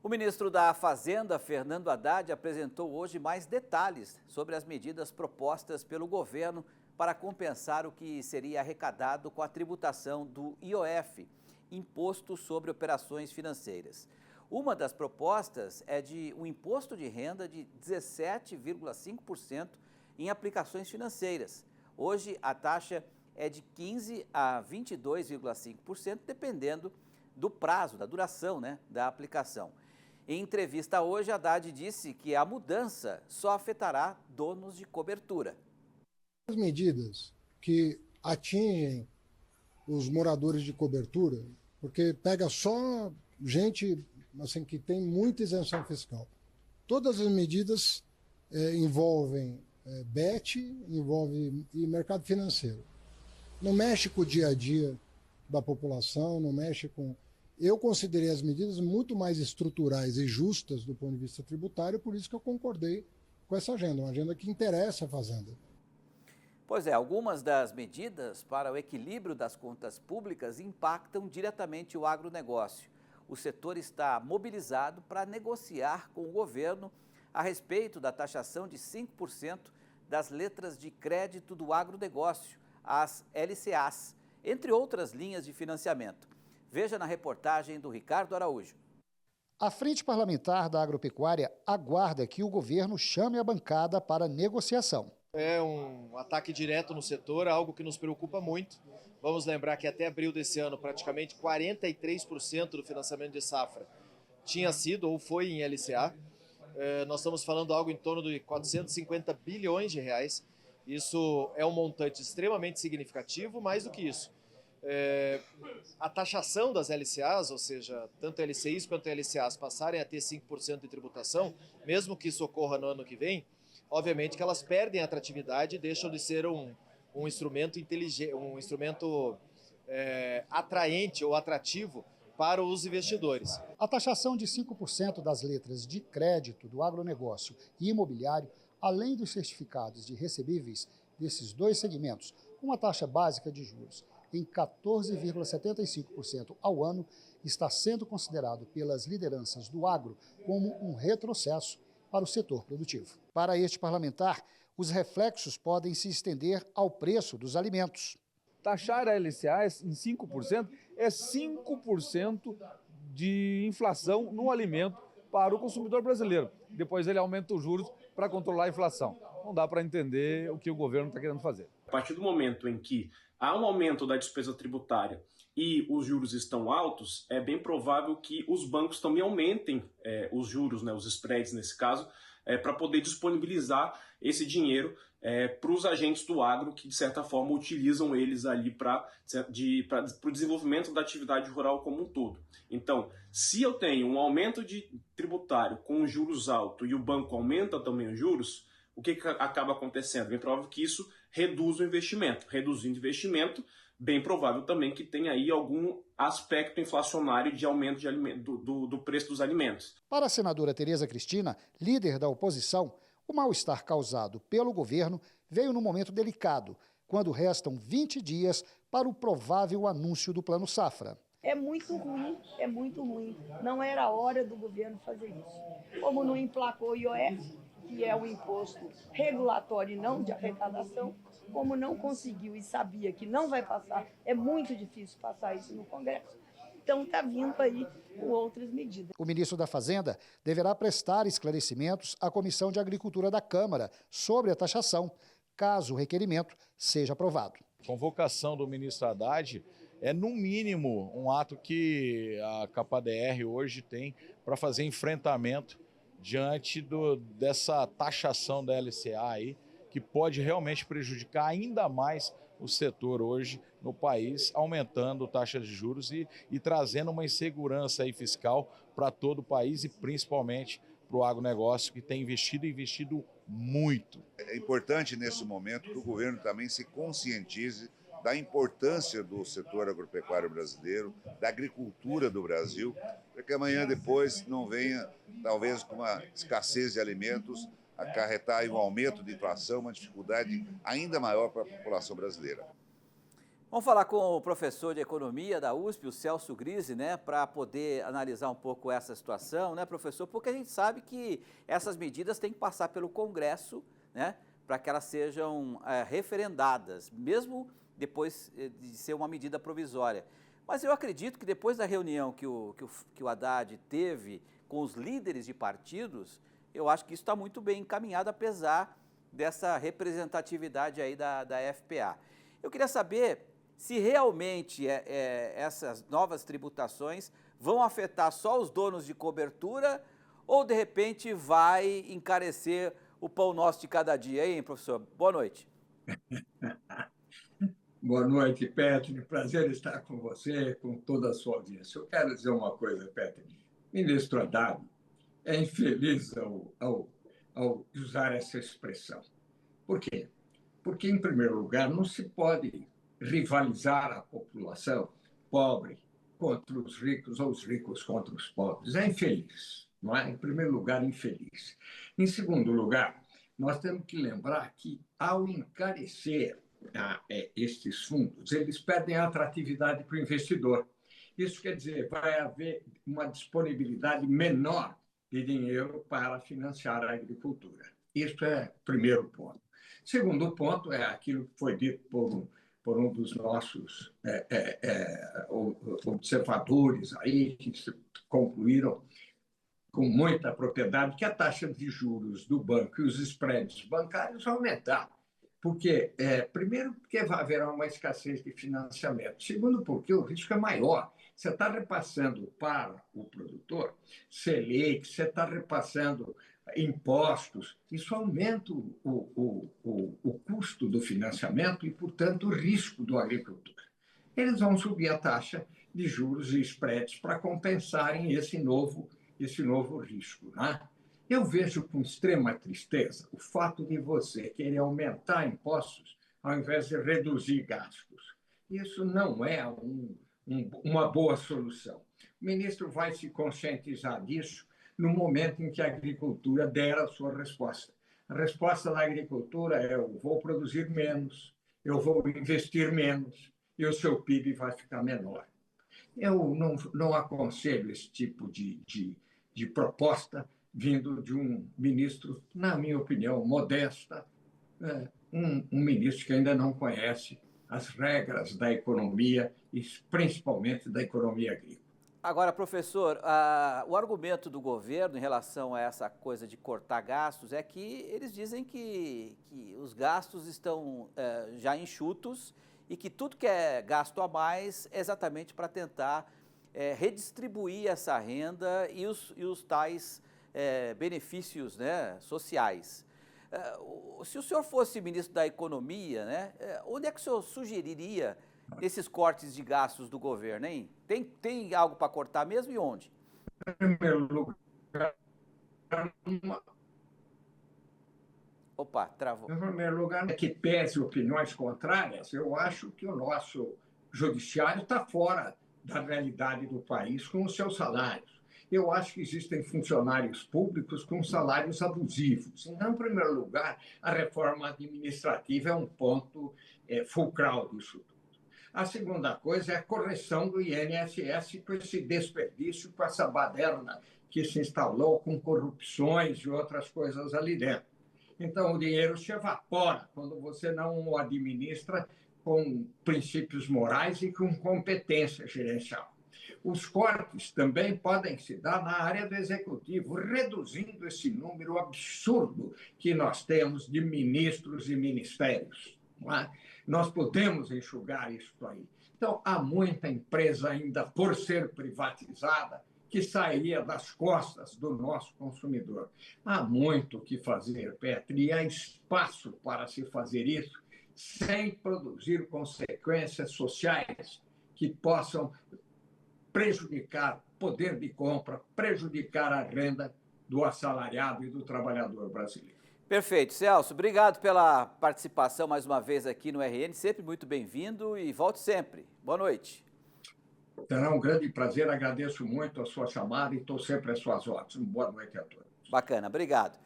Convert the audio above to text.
O ministro da Fazenda, Fernando Haddad, apresentou hoje mais detalhes sobre as medidas propostas pelo governo para compensar o que seria arrecadado com a tributação do IOF, Imposto sobre Operações Financeiras. Uma das propostas é de um imposto de renda de 17,5% em aplicações financeiras. Hoje, a taxa é de 15% a 22,5%, dependendo do prazo, da duração, da aplicação. Em entrevista hoje, Haddad disse que a mudança só afetará donos de cobertura. As medidas que atingem os moradores de cobertura, porque pega só gente assim, que tem muita isenção fiscal. Todas as medidas envolvem BET, envolvem e mercado financeiro. Não mexe com o dia a dia da população, não mexe com... Eu considerei as medidas muito mais estruturais e justas do ponto de vista tributário, por isso que eu concordei com essa agenda, uma agenda que interessa a Fazenda. Pois é, algumas das medidas para o equilíbrio das contas públicas impactam diretamente o agronegócio. O setor está mobilizado para negociar com o governo a respeito da taxação de 5% das letras de crédito do agronegócio, as LCAs, entre outras linhas de financiamento. Veja na reportagem do Ricardo Araújo. A Frente Parlamentar da Agropecuária aguarda que o governo chame a bancada para negociação. É um ataque direto no setor, algo que nos preocupa muito. Vamos lembrar que até abril desse ano, praticamente 43% do financiamento de safra tinha sido ou foi em LCA. Nós estamos falando algo em torno de 450 bilhões de reais. Isso é um montante extremamente significativo, mais do que isso. A taxação das LCAs, ou seja, tanto LCIs quanto LCAs passarem a ter 5% de tributação, mesmo que isso ocorra no ano que vem, obviamente que elas perdem atratividade e deixam de ser um instrumento inteligente, um instrumento atraente ou atrativo para os investidores. A taxação de 5% das letras de crédito do agronegócio e imobiliário, além dos certificados de recebíveis desses dois segmentos, com uma taxa básica de juros em 14,75% ao ano, está sendo considerado pelas lideranças do agro como um retrocesso para o setor produtivo. Para este parlamentar, os reflexos podem se estender ao preço dos alimentos. Taxar a LCA em 5% é 5% de inflação no alimento para o consumidor brasileiro. Depois ele aumenta os juros para controlar a inflação. Não dá para entender o que o governo está querendo fazer. A partir do momento em que há um aumento da despesa tributária e os juros estão altos, é bem provável que os bancos também aumentem os juros, os spreads nesse caso, para poder disponibilizar esse dinheiro para os agentes do agro que, de certa forma, utilizam eles ali para o desenvolvimento da atividade rural como um todo. Então, se eu tenho um aumento de tributário com juros altos e o banco aumenta também os juros, o que acaba acontecendo? Bem provável que isso reduza o investimento. Reduzindo o investimento, bem provável também que tenha aí algum aspecto inflacionário de aumento do preço dos alimentos. Para a senadora Tereza Cristina, líder da oposição, o mal-estar causado pelo governo veio num momento delicado, quando restam 20 dias para o provável anúncio do Plano Safra. É muito ruim, é muito ruim. Não era a hora do governo fazer isso. Como não emplacou o IOF, que é um imposto regulatório e não de arrecadação, como não conseguiu e sabia que não vai passar, é muito difícil passar isso no Congresso. Então está vindo aí com outras medidas. O ministro da Fazenda deverá prestar esclarecimentos à Comissão de Agricultura da Câmara sobre a taxação, caso o requerimento seja aprovado. A convocação do ministro Haddad é, no mínimo, um ato que a CAPADR hoje tem para fazer enfrentamento diante dessa taxação da LCA aí, que pode realmente prejudicar ainda mais o setor hoje no país, aumentando taxas de juros e trazendo uma insegurança aí fiscal para todo o país e principalmente para o agronegócio, que tem investido muito. É importante nesse momento que o governo também se conscientize da importância do setor agropecuário brasileiro, da agricultura do Brasil, para que amanhã depois não venha, talvez com uma escassez de alimentos, acarretar um aumento de inflação, uma dificuldade ainda maior para a população brasileira. Bom, Vamos falar com o professor de Economia da USP, o Celso Grise, né, para poder analisar um pouco essa situação, né, professor? Porque a gente sabe que essas medidas têm que passar pelo Congresso, né, para que elas sejam referendadas, mesmo depois de ser uma medida provisória. Mas eu acredito que depois da reunião que o Haddad teve com os líderes de partidos, eu acho que isso está muito bem encaminhado, apesar dessa representatividade aí da FPA. Eu queria saber se realmente essas novas tributações vão afetar só os donos de cobertura ou, de repente, vai encarecer o pão nosso de cada dia, hein, professor? Boa noite. Boa noite, Petri. Prazer estar com você, com toda a sua audiência. Eu quero dizer uma coisa, Petri. Ministro Haddad é infeliz ao usar essa expressão. Por quê? Porque, em primeiro lugar, não se pode rivalizar a população pobre contra os ricos ou os ricos contra os pobres. É infeliz, não é? Em primeiro lugar, infeliz. Em segundo lugar, nós temos que lembrar que, ao encarecer estes fundos, eles perdem a atratividade para o investidor. Isso quer dizer, vai haver uma disponibilidade menor de dinheiro para financiar a agricultura. Isso é o primeiro ponto. Segundo ponto é aquilo que foi dito por um dos nossos observadores aí, que concluíram com muita propriedade que a taxa de juros do banco e os spreads bancários vão aumentar. Porque, primeiro, porque vai haver uma escassez de financiamento. Segundo, porque o risco é maior. Você está repassando para o produtor Selic, você está repassando impostos. Isso aumenta o custo do financiamento e, portanto, o risco do agricultor. Eles vão subir a taxa de juros e spreads para compensarem esse novo risco, né? Eu vejo com extrema tristeza o fato de você querer aumentar impostos ao invés de reduzir gastos. Isso não é uma boa solução. O ministro vai se conscientizar disso no momento em que a agricultura der a sua resposta. A resposta da agricultura é: eu vou produzir menos, eu vou investir menos e o seu PIB vai ficar menor. Eu não aconselho esse tipo de proposta vindo de um ministro, na minha opinião, modesta, um ministro que ainda não conhece as regras da economia e principalmente da economia agrícola. Agora, professor, o argumento do governo em relação a essa coisa de cortar gastos é que eles dizem que os gastos estão já enxutos e que tudo que é gasto a mais é exatamente para tentar redistribuir essa renda e os tais benefícios, né, sociais. Se o senhor fosse ministro da Economia, né, onde é que o senhor sugeriria esses cortes de gastos do governo, hein? Tem algo para cortar mesmo e onde? Em primeiro lugar, Opa, travou. Em primeiro lugar, que pese opiniões contrárias, eu acho que o nosso judiciário está fora da realidade do país com os seus salários. Eu acho que existem funcionários públicos com salários abusivos. Então, em primeiro lugar, a reforma administrativa é um ponto fulcral disso tudo. A segunda coisa é a correção do INSS com esse desperdício, com essa baderna que se instalou com corrupções e outras coisas ali dentro. Então, o dinheiro se evapora quando você não o administra com princípios morais e com competência gerencial. Os cortes também podem se dar na área do executivo, reduzindo esse número absurdo que nós temos de ministros e ministérios. Não é? Nós podemos enxugar isso aí. Então, há muita empresa ainda por ser privatizada que sairia das costas do nosso consumidor. Há muito o que fazer, Petri, e há espaço para se fazer isso sem produzir consequências sociais que possam prejudicar o poder de compra, prejudicar a renda do assalariado e do trabalhador brasileiro. Perfeito. Celso, obrigado pela participação mais uma vez aqui no RN, sempre muito bem-vindo e volte sempre. Boa noite. Será um grande prazer, agradeço muito a sua chamada e estou sempre às suas ordens. Boa noite a todos. Bacana, obrigado.